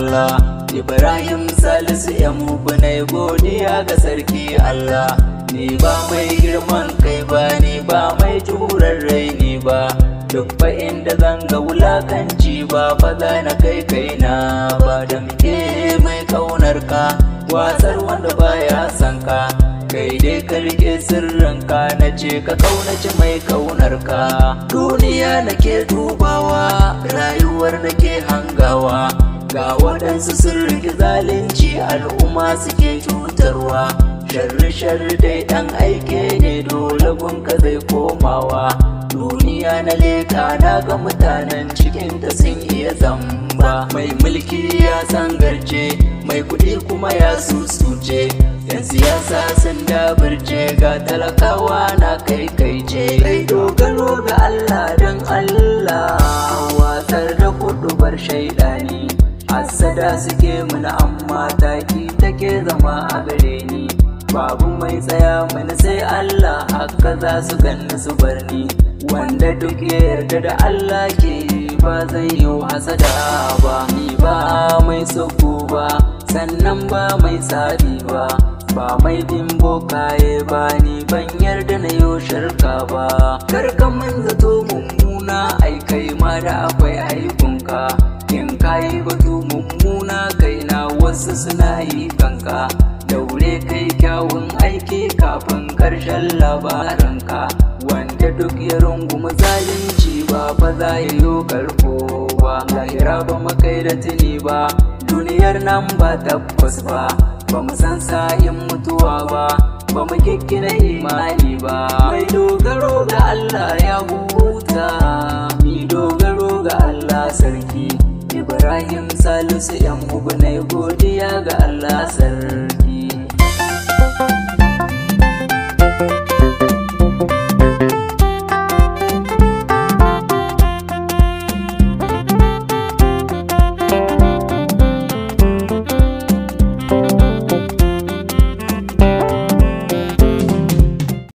Allah. Ibrahim Salisu M HUBBI na godiya ga sarki Allah. Ni ba mai girman kai ba, ni ba mai jurar rai ni ba, duk ba inda zan ga wulakanci ba fa za na kai kaina ba. Dan ke mai kaunar ka, wasar wanda baya san ka, kai dai ka rike sirrinka, na ce ka kaunaci mai kaunar ka. Duniya nake dubawa, rayuwar nake hangawa, ga waɗansu sun rike zalunci, al'umma suke cutarwa. Sharri dai ɗan aike ne, dole gunka zai komawa. Duniya na leka na ga mutanen cikinta sun iya zamba. Mai mulki ya sangarce, mai kuɗi kuma ya susuce, yan siyasa sun dabirce, ga talakawa na kaikaice. Kai dogaro ga Allah don Allah, watsar da kuɗubar shaidani. Hassada suke mana amma taki take zama a gare ni. Babu mai tsaya mana sai Allah, haka za su ganni su bar ni. Wanda duk ya yarda da Allah ke ba zai yi hasada ba. Ni ba mai soko ba, sannan ba mai tsari ba, ba mai bin bokaye ba, ni ban yarda na yo shirka ba. Karka man zato mummuna, ai kai ma da akwai aikunka. In kayi batu mummuna, kaina wasu suna yi kanka. Daure kai kyawun aiki kafin karshen labaranka. Wanda duk ya rungumi zalunci ba fa za ya yo karko ba. Lahira ba makai da tuni ba, duniyar nan ba tabbas ba, ba mu san sa'in mutuwa ba, ba mu kikkina imani ba. Mai dogaro ga Allah ya huta, mi dogaro ga Allah sarki. Ibrahim Salisu M HUBBI na godiya ga Allah sarki.